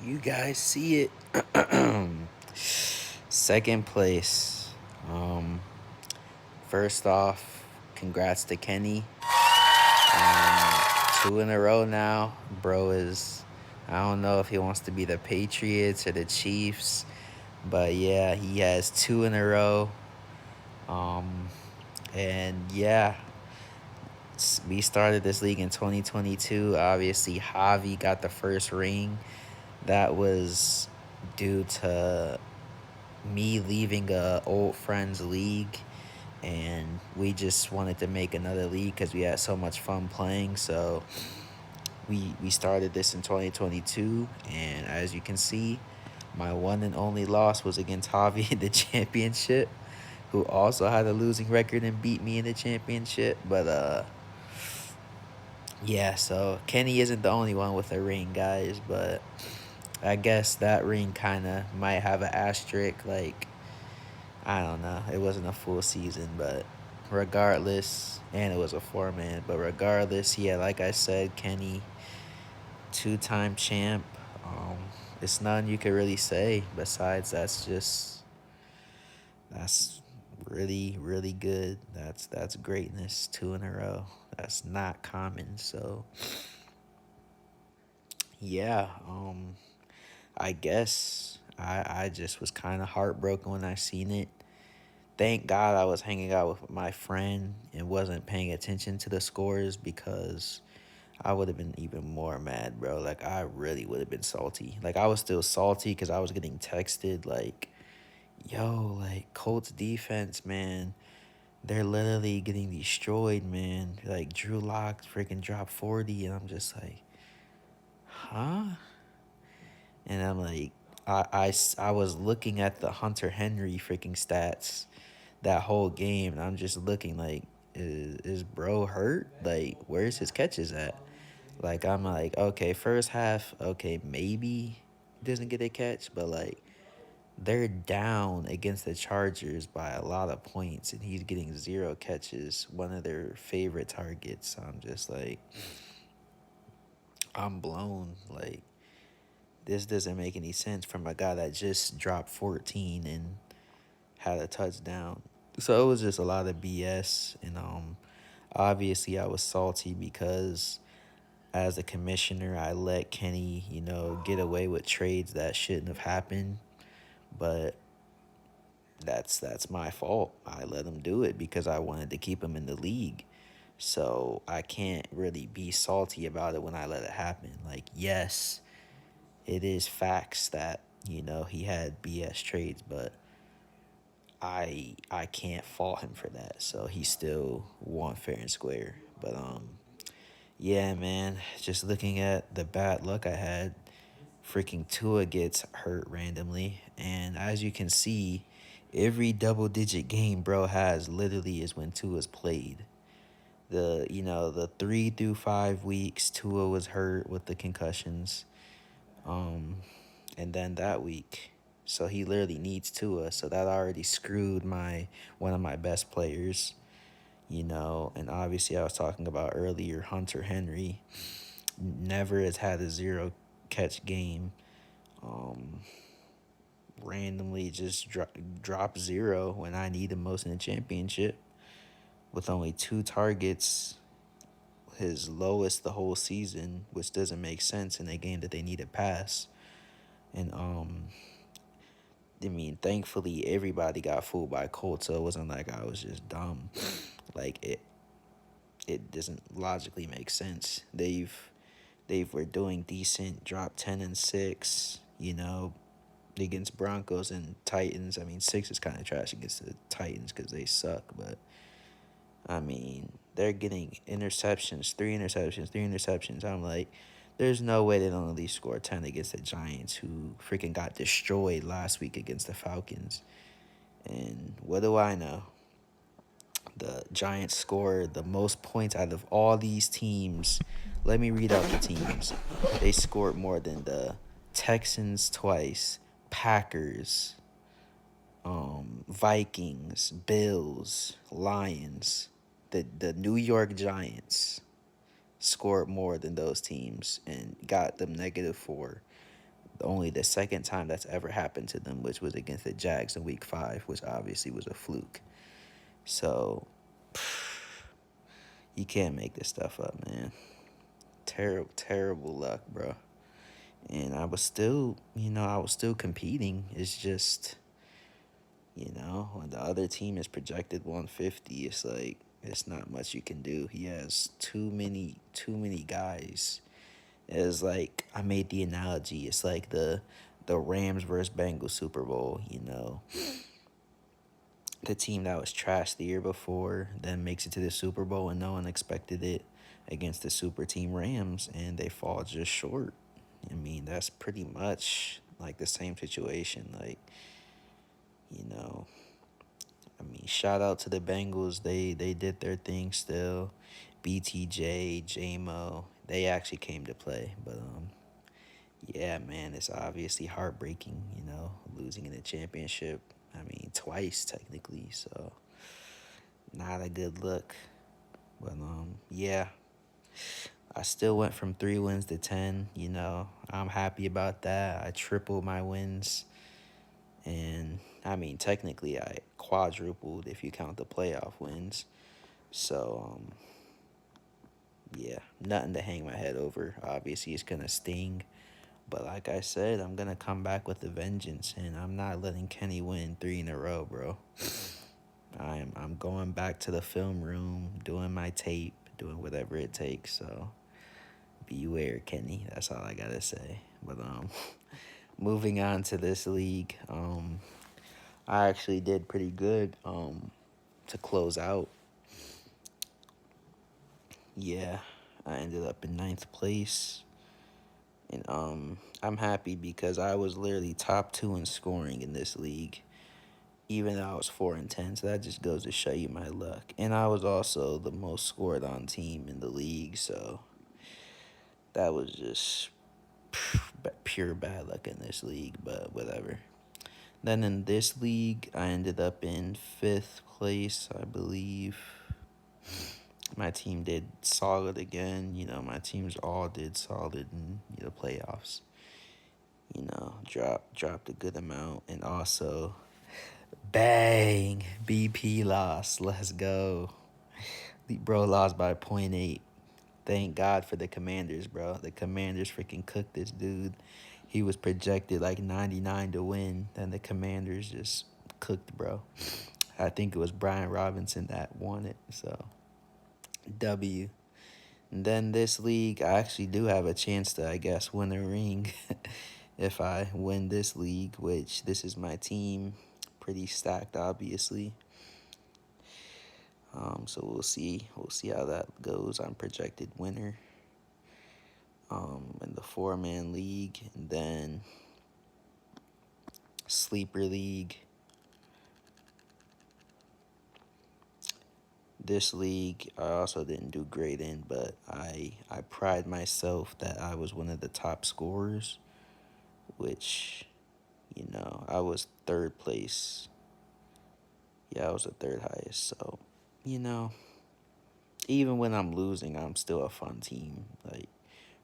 You guys see it. Second place. Um, First off, congrats to Kenny. 2 in a row now. Bro is, I don't know if he wants to be the Patriots or the Chiefs, but yeah, he has 2 in a row. Um, and yeah, we started this league in 2022. Obviously, Javi got the first ring. That was due to me leaving a old friends league, and we just wanted to make another league because we had so much fun playing. So we started this in 2022, and as you can see, my one and only loss was against Javi in the championship, who also had a losing record and beat me in the championship. But yeah, so Kenny isn't the only one with a ring, guys, but I guess that ring kind of might have an asterisk. Like, I don't know. It wasn't a full season, but regardless, and it was a 4 man, but regardless, yeah, like I said, Kenny, 2 time champ. It's nothing you could really say besides that's really, really good. That's greatness. 2 in a row. That's not common. So yeah, I guess I just was kind of heartbroken when I seen it. Thank God I was hanging out with my friend and wasn't paying attention to the scores, because I would have been even more mad, bro. Like, I really would have been salty. Like, I was still salty because I was getting texted, like, yo, like, Colts defense, man, they're literally getting destroyed, man. Like, Drew Lock freaking dropped 40, and I'm just like, huh? And I'm like, I was looking at the Hunter Henry freaking stats that whole game, and I'm just looking like, is bro hurt? Like, where's his catches at? Like, I'm like, okay, first half, okay, maybe doesn't get a catch, but like, they're down against the Chargers by a lot of points, and he's getting 0 catches, one of their favorite targets. So I'm just like, I'm blown. Like, this doesn't make any sense from a guy that just dropped 14 and had a touchdown. So it was just a lot of BS, and obviously I was salty because as a commissioner, I let Kenny, get away with trades that shouldn't have happened. But that's my fault. I let him do it because I wanted to keep him in the league. So I can't really be salty about it when I let it happen. Like, yes, it is facts that, he had BS trades, but I can't fault him for that. So he still won fair and square. But yeah, man, just looking at the bad luck I had, freaking Tua gets hurt randomly, and as you can see, every double digit game bro has literally is when Tua's played. The 3 through 5 weeks Tua was hurt with the concussions. And then that week. So he literally needs Tua. So that already screwed my one of my best players, and obviously I was talking about earlier, Hunter Henry never has had a 0 catch game. Um Randomly just drop 0 when I need him most in the championship, with only 2 targets, his lowest the whole season, which doesn't make sense in a game that they need a pass. And I mean, thankfully everybody got fooled by Colts, so it wasn't like I was just dumb. Like, it doesn't logically make sense. They were doing decent, dropped 10-6, against Broncos and Titans. I mean, 6 is kind of trash against the Titans because they suck, but I mean, they're getting interceptions, 3 interceptions. I'm like, there's no way they don't at least score 10 against the Giants, who freaking got destroyed last week against the Falcons. And what do I know? The Giants scored the most points out of all these teams. Let me read out the teams. They scored more than the Texans twice, Packers, Vikings, Bills, Lions. The New York Giants scored more than those teams and got them -4. only the second time that's ever happened to them, which was against the Jags in Week 5, which obviously was a fluke. So you can't make this stuff up, man. Terrible, terrible luck, bro. And I was still, I was still competing. It's just, when the other team is projected 150, it's like it's not much you can do. He has too many guys. It's like I made the analogy. It's like the Rams versus Bengals Super Bowl. The team that was trashed the year before then makes it to the Super Bowl, and no one expected it against the super team Rams, and they fall just short. I mean, that's pretty much like the same situation. Like, you know, I mean, shout out to the Bengals. They did their thing still. BTJ, JMO, they actually came to play. But yeah, man, it's obviously heartbreaking, losing in the championship. I mean, twice technically, so not a good look. But yeah, I still went from 3 wins to 10. I'm happy about that. I tripled my wins, and I mean, technically, I quadrupled if you count the playoff wins. So yeah, nothing to hang my head over. Obviously, it's gonna sting. But like I said, I'm going to come back with a vengeance, and I'm not letting Kenny win 3 in a row, bro. I'm going back to the film room, doing my tape, doing whatever it takes. So beware, Kenny. That's all I got to say. But moving on to this league, I actually did pretty good to close out. Yeah, I ended up in 9th place. And I'm happy because I was literally top 2 in scoring in this league, even though I was 4-10. So that just goes to show you my luck. And I was also the most scored on team in the league. So that was just pure bad luck in this league, but whatever. Then in this league, I ended up in 5th place, I believe. My team did solid again. My teams all did solid in the playoffs. Dropped a good amount. And also, bang, BP lost. Let's go. Bro lost by 0.8. Thank God for the Commanders, bro. The Commanders freaking cooked this dude. He was projected like 99 to win. Then the Commanders just cooked, bro. I think it was Brian Robinson that won it. So, W. And then this league, I actually do have a chance to, I guess, win a ring if I win this league, which this is my team. Pretty stacked, obviously. So we'll see. We'll see how that goes. I'm projected winner in the 4-man league. And then sleeper league. This league, I also didn't do great in, but I pride myself that I was one of the top scorers, which, I was 3rd place. Yeah, I was the 3rd highest. So, even when I'm losing, I'm still a fun team, like,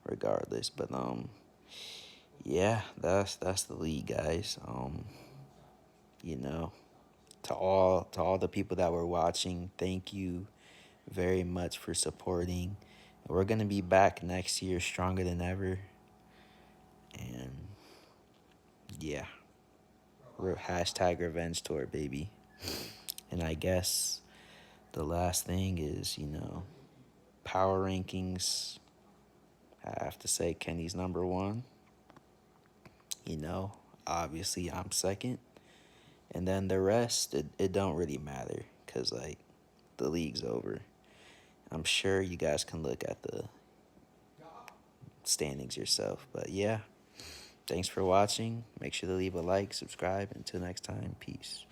regardless. But yeah, that's the league, guys. To all the people that were watching, thank you very much for supporting. We're gonna be back next year stronger than ever. And yeah, hashtag revenge tour, baby. And I guess the last thing is, power rankings. I have to say Kenny's number 1. Obviously I'm 2nd. And then the rest, it don't really matter because, like, the league's over. I'm sure you guys can look at the standings yourself. But yeah, thanks for watching. Make sure to leave a like, subscribe. Until next time, peace.